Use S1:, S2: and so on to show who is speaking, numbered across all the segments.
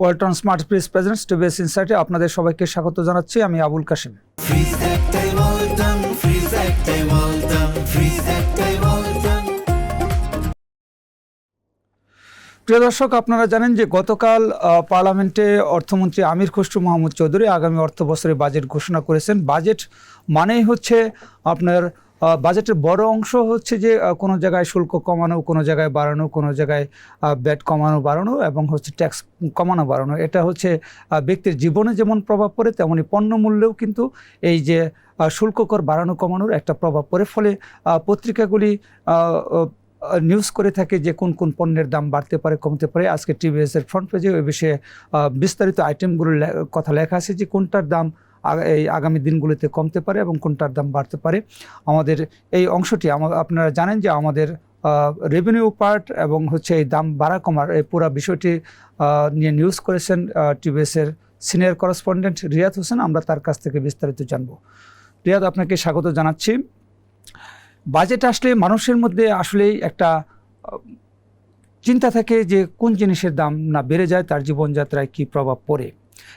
S1: Walton smart fridge presents TVS ইনসাইটে আপনাদের সবাইকে স্বাগত জানাচ্ছি। আমি আবুল কাশিম। প্রিয় দর্শক, আপনারা জানেন যে গতকাল পার্লামেন্টে অর্থমন্ত্রী আমির খসরু মাহমুদ চৌধুরী আগামী অর্থ বছরে বাজেট ঘোষণা করেছেন। বাজেট মানেই হচ্ছে আপনার বাজেটের বড় অংশ হচ্ছে যে কোনো জায়গায় শুল্ক কমানো, কোনো জায়গায় বাড়ানো, কোনো জায়গায় ব্যাট কমানো বাড়ানো এবং হচ্ছে ট্যাক্স কমানো বাড়ানো। এটা হচ্ছে ব্যক্তির জীবনে যেমন প্রভাব পড়ে, তেমনি পণ্য মূল্যেও কিন্তু এই যে শুল্ক কর বাড়ানো কমানোর একটা প্রভাব পড়ে। ফলে পত্রিকাগুলি নিউজ করে থাকে যে কোন কোন পণ্যের দাম বাড়তে পারে, কমতে পারে। আজকে টিভিএসের ফ্রন্ট পেজে ওই বিষয়ে বিস্তারিত আইটেমগুলোর কথা লেখা আছে যে কোনটার দাম এই আগামী দিনগুলিতে কমতে পারে এবং কোনটার দাম বাড়তে পারে। আমাদের এই অংশটি আপনারা জানেন যে আমাদের রেভিনিউ পার্ট এবং হচ্ছে এই দাম বাড়া কমার এই পুরো বিষয়টি নিয়ে নিউজ করেছেন টিভিএসের সিনিয়র করেসপন্ডেন্ট রিয়াদ হোসেন। আমরা তার কাছ থেকে বিস্তারিত জানব। রিয়াদ, আপনাকে স্বাগত জানাচ্ছি। বাজেট আসলে মানুষের মধ্যে আসলেই একটা চিন্তা থাকে যে কোন জিনিসের দাম না বেড়ে যায় তার জীবনযাত্রায় কী প্রভাব পড়ে,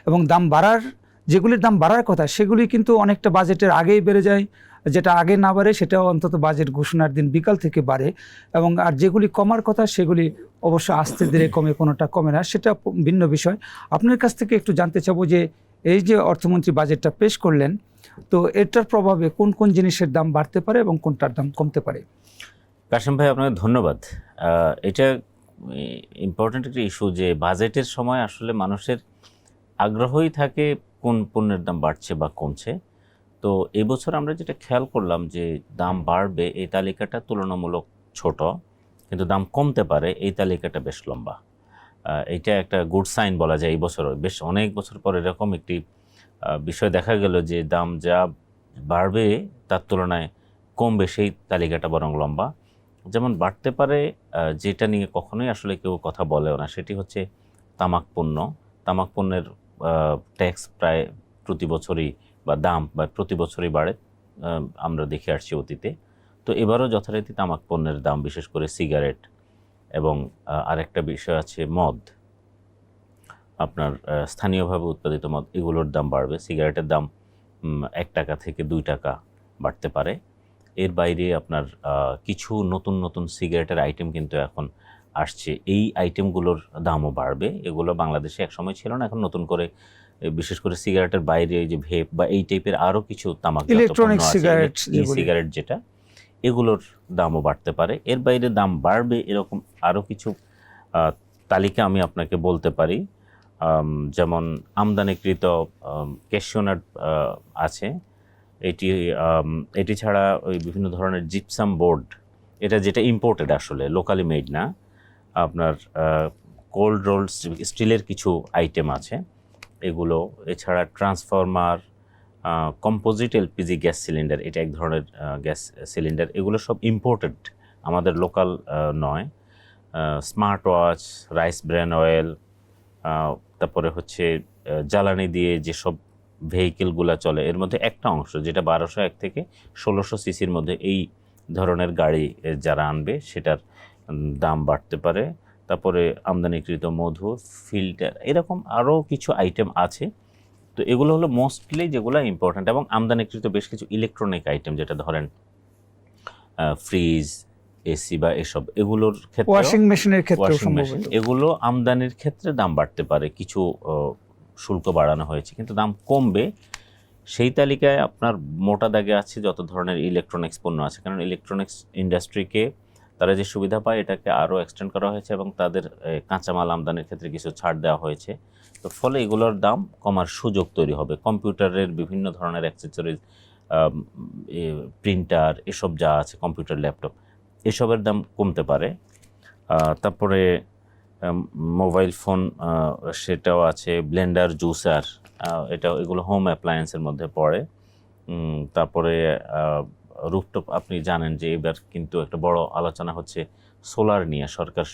S1: এবং দাম বাড়ার যেগুলির দাম বাড়ার কথা সেগুলি কিন্তু অনেকটা বাজেটের আগেই বেড়ে যায়। যেটা আগে না বাড়ে সেটাও অন্তত বাজেট ঘোষণার দিন বিকাল থেকে বাড়ে, এবং আর যেগুলি কমার কথা সেগুলি অবশ্য আস্তে ধীরে কমে, কোনোটা কমে না, সেটা ভিন্ন বিষয়। আপনার কাছ থেকে একটু জানতে চাবো যে এই যে অর্থমন্ত্রী বাজেটটা পেশ করলেন, তো এটার প্রভাবে কোন কোন জিনিসের দাম বাড়তে পারে এবং কোনটার দাম কমতে পারে?
S2: কাশিম ভাই, আপনাকে ধন্যবাদ। এটা ইম্পর্ট্যান্ট একটা ইস্যু যে বাজেটের সময় আসলে মানুষের আগ্রহই থাকে কোন পণ্যের দাম বাড়ছে বা কমছে। তো এবছর আমরা যেটা খেয়াল করলাম যে দাম বাড়বে এই তালিকাটা তুলনামূলক ছোট, কিন্তু দাম কমতে পারে এই তালিকাটা বেশ লম্বা। এইটা একটা গুড সাইন বলা যায়। এই বছর বেশ অনেক বছর পর এরকম একটি বিষয় দেখা গেল যে দাম যা বাড়বে তার তুলনায় কমবে সেই তালিকাটা বরং লম্বা। যেমন বাড়তে পারে, যেটা নিয়ে কখনোই আসলে কেউ কথা বলেও না, সেটি হচ্ছে তামাক পণ্য। তামাক পণ্যের ট্যাক্স প্রায় প্রতি বছরই বা দাম বা প্রতি বছরই বাড়ে, আমরা দেখে আসছি অতীতে। তো এবারও যথারীতি তামাক পণ্যের দাম, বিশেষ করে সিগারেট এবং আরেকটা বিষয় আছে মদ, আপনার স্থানীয়ভাবে উৎপাদিত মদ, এগুলোর দাম বাড়বে। সিগারেটের দাম 1 টাকা থেকে 2 টাকা বাড়তে পারে। এর বাইরে আপনার কিছু নতুন নতুন সিগারেটের আইটেম কিন্তু এখন আসছে, এই আইটেমগুলোর দামও বাড়বে। এগুলো বাংলাদেশে একসময় ছিল না, এখন নতুন করে বিশেষ করে সিগারেটের বাইরে এই যে ভেপ বা এই টাইপের আরও কিছু তামাক
S1: ইলেকট্রনিক সিগারেট,
S2: সিগারেট যেটা, এগুলোর দামও বাড়তে পারে। এর বাইরে দাম বাড়বে এরকম আরও কিছু তালিকা আমি আপনাকে বলতে পারি। যেমন আমদানিকৃত ক্যাশিউ নাট আছে, এটি ছাড়া ওই বিভিন্ন ধরনের জিপসাম বোর্ড, এটা যেটা ইম্পোর্টেড আসলে লোকালি মেড না, আপনার কোল্ড রোলড স্টিলের কিছু আইটেম আছে এগুলো। এছাড়া transformer, composite LPG gas cylinder, এটা এক ধরনের গ্যাস সিলিন্ডার, এগুলো সব ইম্পোর্টেড, আমাদের লোকাল নয়। Smart watch, rice bran oil, তারপরে হচ্ছে জ্বালানি দিয়ে যেসব ভেহিকেলগুলো চলে এর মধ্যে একটা অংশ যেটা 1201 থেকে 1600 সিসির মধ্যে এই ধরনের গাড়ি যারা আনবে সেটার দাম বাড়তে পারে। তারপরে আমদানিকৃত মধু, ফিল্টার, এরকম আরও কিছু আইটেম আছে। তো এগুলো হলো মোস্টলি যেগুলো ইম্পর্ট্যান্ট, এবং আমদানিকৃত বেশ কিছু ইলেকট্রনিক আইটেম, যেটা ধরেন ফ্রিজ, এসি বা এসব, এগুলোর ক্ষেত্রে,
S1: ওয়াশিং মেশিনের ক্ষেত্রে,
S2: এগুলো আমদানির ক্ষেত্রে দাম বাড়তে পারে। কিছু শুল্ক বাড়ানো হয়েছে কিন্তু দাম কমবে। সেই তালিকায় আপনার মোটা দাগে আছে যত ধরনের ইলেকট্রনিক্স পণ্য আছে, কারণ ইলেকট্রনিক্স ইন্ডাস্ট্রিকে তারা যে সুবিধা পায় এটাকে আরও এক্সটেন্ড করা হয়েছে এবং তাদের কাঁচামাল আমদানির ক্ষেত্রে কিছু ছাড় দেওয়া হয়েছে। তো ফলে এগুলোর দাম কমার সুযোগ তৈরি হবে। কম্পিউটারের বিভিন্ন ধরনের অ্যাক্সেসরিজ, প্রিন্টার, এসব যা আছে, কম্পিউটার, ল্যাপটপ, এসবের দাম কমতে পারে। তারপরে মোবাইল ফোন, সেটাও আছে, ব্লেন্ডার, জুসার, এগুলো হোম অ্যাপ্লায়েন্সের মধ্যে পড়ে। তারপরে রুফটপ, আপনি জানেন যে এবার কিন্তু একটা বড় আলোচনা হচ্ছে সোলার নিয়ে। সরকার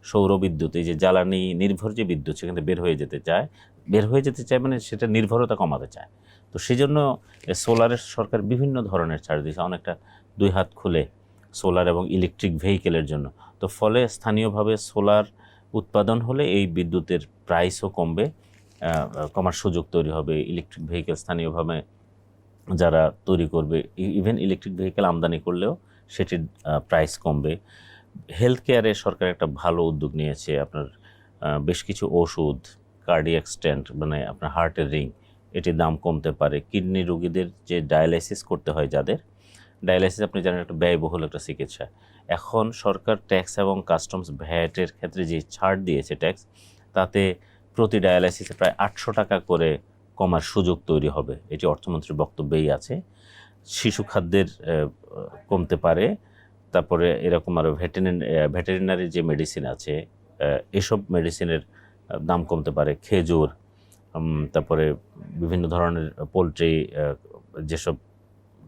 S2: সৌর বিদ্যুৎ, এই যে জ্বালানি নির্ভর যে বিদ্যুৎ, সেখান থেকে বের হয়ে যেতে চায় মানে সেটা নির্ভরতা কমাতে চায়। তো সেই জন্য সোলারের সরকার বিভিন্ন ধরনের ছাড় দিয়েছে, অনেকটা 2 হাত খুলে সোলার এবং ইলেকট্রিক ভেহিকেলের জন্য। তো ফলে স্থানীয়ভাবে সোলার উৎপাদন হলে এই বিদ্যুতের প্রাইসও কমবে, কমার সুযোগ তৈরি হবে। ইলেকট্রিক ভেহিকেল স্থানীয়ভাবে যারা তৈরি করবে, ইভেন ইলেকট্রিক ভেহিকেল আমদানি করলেও সেটির প্রাইস কমবে। হেলথ কেয়ারে সরকার একটা ভালো উদ্যোগ নিয়েছে। আপনার বেশ কিছু ওষুধ, কার্ডিয়াক স্ট্যান্ট মানে আপনার হার্টের রিং, এটির দাম কমতে পারে। কিডনি রোগীদের যে ডায়ালাইসিস করতে হয়, যাদের ডায়ালাইসিস আপনি জানেন একটা ব্যয়বহুল একটা চিকিৎসা, এখন সরকার ট্যাক্স এবং কাস্টমস ভ্যাটের ক্ষেত্রে যে ছাড় দিয়েছে ট্যাক্স, তাতে প্রতি ডায়ালাইসিসে প্রায় 800 টাকা করে কমার সুযোগ তৈরি হবে। এটি অর্থমন্ত্রীর বক্তব্যেই আছে। শিশু খাদ্যের কমতে পারে। তারপরে এরকম আরও ভেটেরিনারি যে মেডিসিন আছে, এসব মেডিসিনের দাম কমতে পারে। খেজুর, তারপরে বিভিন্ন ধরনের পোলট্রি যেসব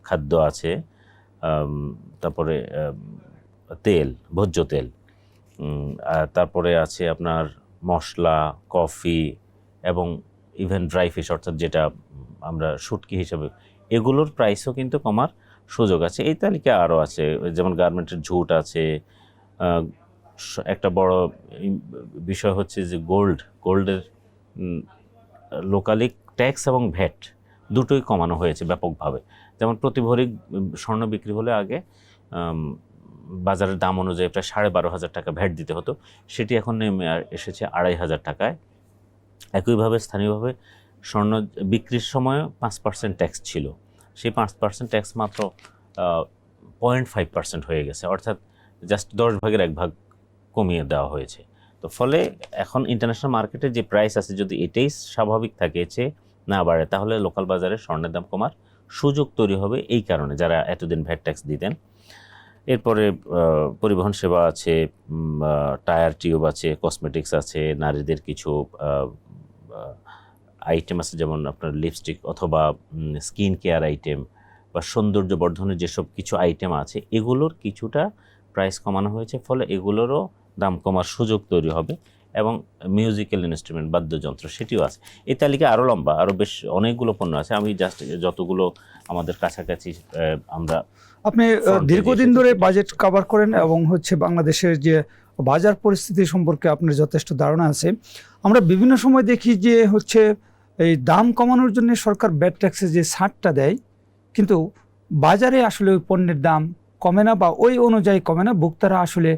S2: খাদ্য আছে, তারপরে তেল, ভোজ্য তেল, তারপরে আছে আপনার মশলা, কফি এবং ইভেন ড্রাই ফিশ, অর্থাৎ যেটা আমরা শুটকি হিসাবে, এগুলোর প্রাইসও কিন্তু কমার সুযোগ আছে। এই তালিকা আরও আছে, যেমন গার্মেন্টের ঝুট আছে। একটা বড় বিষয় হচ্ছে যে গোল্ডের লোকালি ট্যাক্স এবং ভ্যাট দুটোই কমানো হয়েছে ব্যাপকভাবে। যেমন প্রতি ভরি স্বর্ণ বিক্রি হলে আগে বাজারের দাম অনুযায়ী প্রায় 12,500 টাকা ভ্যাট দিতে হতো, সেটি এখন নেমে এসেছে 2,500 টাকায়। একইভাবে স্থানীয়ভাবে স্বর্ণ বিক্রির সময় 5% ট্যাক্স ছিল, সেই 5% ট্যাক্স মাত্র 0.5% হয়ে গেছে, অর্থাৎ জাস্ট 10 ভাগের 1 ভাগ কমিয়ে দেওয়া হয়েছে। তো ফলে এখন ইন্টারন্যাশনাল মার্কেটে যে প্রাইস আছে, যদি এটাই স্বাভাবিক থাকে, চেয়ে না বাড়ে, তাহলে লোকাল বাজারে স্বর্ণের দাম কমার সুযোগ তৈরি হবে। এই কারণে যারা এতদিন ভ্যাট ট্যাক্স দিতেন। এরপরে পরিবহন সেবা আছে, টায়ার টিউব আছে, কসমেটিক্স আছে, নারীদের কিছু আইটেম আছে, যেমন আপনার লিপস্টিক অথবা স্কিন কেয়ার আইটেম বা সৌন্দর্য বর্ধনের যেসব কিছু আইটেম আছে, এগুলোর কিছুটা প্রাইস কমানো হয়েছে। ফলে এগুলোরও দাম কমার সুযোগ তৈরি হবে। এবং মিউজিক্যাল ইনস্ট্রুমেন্ট, বাদ্যযন্ত্র, সেটিও আছে। এই তালিকা আরও লম্বা, আরও বেশ অনেকগুলো পণ্য আছে। আমি জাস্ট যতগুলো আমাদের কাছাকাছি আমরা
S1: আপনি দীর্ঘদিন ধরে বাজেট কভার করেন এবং হচ্ছে বাংলাদেশের যে বাজার পরিস্থিতি সম্পর্কে আপনার যথেষ্ট ধারণা আছে। আমরা বিভিন্ন সময় দেখি যে হচ্ছে এই দাম কমানোর জন্য সরকার ভ্যাট ট্যাক্সে যে ছাড়টা দেয়, কিন্তু বাজারে আসলে ওই পণ্যের দাম কমে না বা ওই অনুযায়ী কমে না। ভোক্তারা আসলে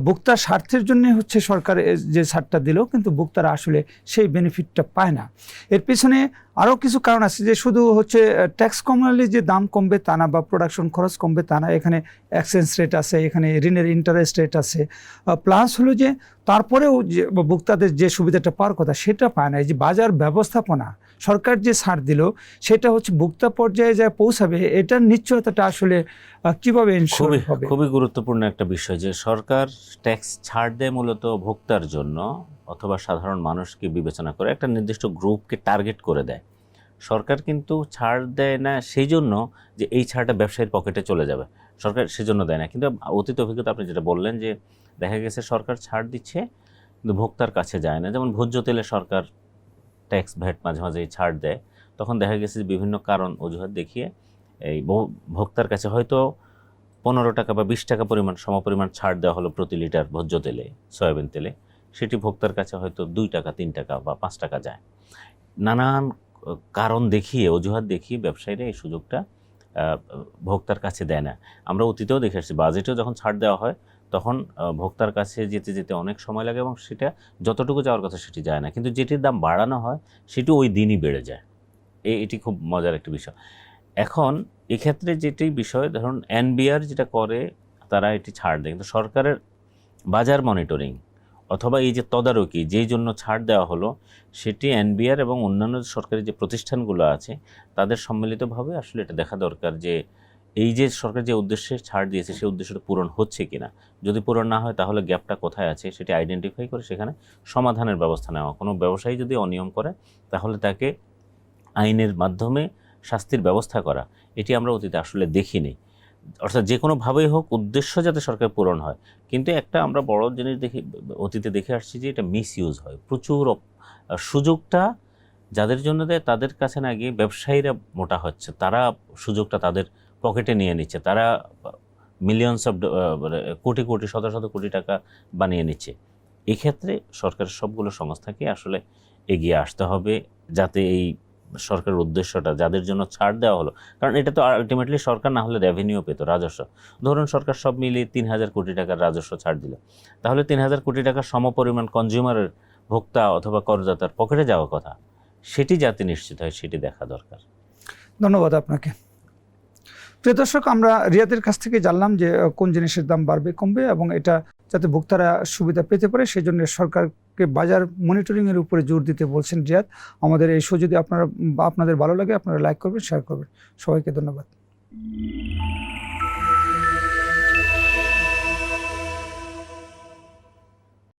S1: ভোক্তার স্বার্থের জন্য হচ্ছে সরকার যে ছাড়টা দিল, কিন্তু ভোক্তারা আসলে সেই বেনিফিটটা পায় না। এর পিছনে আরও কিছু কারণ আছে, যে শুধু হচ্ছে ট্যাক্স কমালে যে দাম কমবে তা না, বা প্রোডাকশন খরচ কমবে তা না। এখানে এক্সচেঞ্জ রেট আছে, এখানে ঋণের ইন্টারেস্ট রেট আছে, প্লাস হলো যে তারপরেও যে ভোক্তাদের যে সুবিধাটা পাওয়ার কথা সেটা পায় না। এই যে বাজার ব্যবস্থাপনা, সরকার যে ছাড় দিল সেটা হচ্ছে ভোক্তা পর্যায়ে যা পৌঁছাবে, এটার নিশ্চয়তাটা আসলে কিভাবে এনশিওর হবে?
S2: খুবই গুরুত্বপূর্ণ একটা বিষয় যে সরকার ট্যাক্স ছাড় দেয় মূলত ভোক্তার জন্য অথবা সাধারণ মানুষকে বিবেচনা করে, একটা নির্দিষ্ট গ্রুপকে টার্গেট করে দেয়। সরকার কিন্তু ছাড় দেয় না সেই জন্য যে এই ছাড়টা ব্যবসায়ীর পকেটে চলে যাবে, সরকার সেজন্য দেয় না। কিন্তু অতীত অভিজ্ঞতা আপনি যেটা বললেন, যে দেখা গেছে সরকার ছাড় দিচ্ছে কিন্তু ভোক্তার কাছে যায় না। যেমন ভোজ্য তেলে সরকার ট্যাক্স ভ্যাট মাঝে মাঝে ছাড় দেয়, তখন দেখা গেছে যে বিভিন্ন কারণ অজুহাত দেখিয়ে এই ভোক্তার কাছে হয়তো 15 টাকা বা 20 টাকা সমপরিমাণ ছাড় দেওয়া হলো প্রতি লিটার ভোজ্য তেলে, সয়াবিন তেলে, সেটি ভোক্তার কাছে হয়তো 2 টাকা, 3 টাকা বা 5 টাকা যায়। নানান কারণ দেখিয়ে, অজুহাত দেখিয়ে ব্যবসায়ীরা এই সুযোগটা ভোক্তার কাছে দেয় না। আমরা অতীতেও দেখে আসছি, বাজেটেও যখন ছাড় দেওয়া হয় তখন ভোক্তার কাছে যেতে যেতে অনেক সময় লাগে এবং সেটা যতটুকু যাওয়ার কথা সেটি যায় না, কিন্তু যেটির দাম বাড়ানো হয় সেটি ওই দিনই বেড়ে যায়। এটি খুব মজার একটা বিষয়। এখন এক্ষেত্রে যেটি বিষয়, ধরুন এনবিআর যেটা করে, তারা এটি ছাড় দেয়, কিন্তু সরকারের বাজার মনিটরিং অথবা এই যে তদারকি যেই জন্য ছাড় দেওয়া হলো, সেটি এনবিআর এবং অন্যান্য সরকারি যে প্রতিষ্ঠানগুলো আছে তাদের সম্মিলিতভাবে আসলে এটা দেখা দরকার যে এই যে সরকার যে উদ্দেশ্যে ছাড় দিয়েছে সেই উদ্দেশ্যটা পূরণ হচ্ছে কিনা। যদি পূরণ না হয় তাহলে গ্যাপটা কোথায় আছে সেটি আইডেন্টিফাই করে সেখানে সমাধানের ব্যবস্থা নেওয়া। কোনো ব্যবসায়ী যদি অনিয়ম করে তাহলে তাকে আইনের মাধ্যমে শাস্তির ব্যবস্থা করা, এটি আমরা অতীতে আসলে দেখিনি। অর্থাৎ যে কোনোভাবেই হোক উদ্দেশ্য যাতে সরকার পূরণ হয়। কিন্তু একটা আমরা বড় জিনিস অতীতে দেখে আসছি যে এটা মিসইউজ হয় প্রচুর। সুযোগটা যাদের জন্য দেয় তাদের কাছে না গিয়ে ব্যবসায়ীরা মোটা হচ্ছে, তারা সুযোগটা তাদের পকেটে নিয়ে নিচ্ছে, তারা মিলিয়নস অফ কোটি কোটি শত শত কোটি টাকা বানিয়ে নিচ্ছে। এক্ষেত্রে সরকারের সবগুলো সংস্থাকে আসলে এগিয়ে আসতে হবে, যাতে এই সরকারের উদ্দেশ্যটা, যাদের জন্য ছাড় দেওয়া হলো, কারণ এটা তো আলটিমেটলি সরকার না হলে রেভিনিউ পেত, রাজস্ব। ধরুন সরকার সব মিলিয়ে 3,000 কোটি টাকার রাজস্ব ছাড় দিল, তাহলে 3,000 কোটি টাকার সমপরিমাণ কনজিউমারের, ভোক্তা অথবা করদাতার পকেটে যাওয়ার কথা, সেটি যাতে নিশ্চিত হয় সেটি দেখা দরকার।
S1: ধন্যবাদ আপনাকে। প্রিয় দর্শক, আমরা রিয়াদের কাছ থেকে জানলাম যে কোন জিনিসের দাম বাড়বে কমবে এবং এটা যাতে ভোক্তারা সুবিধা পেতে পারে সেই জন্য সরকারকে বাজার মনিটরিংয়ের উপরে জোর দিতে বলছেন রিয়াদ। আমাদের এই শো যদি আপনাদের ভালো লাগে আপনারা লাইক করবেন, শেয়ার করবেন। সবাইকে ধন্যবাদ।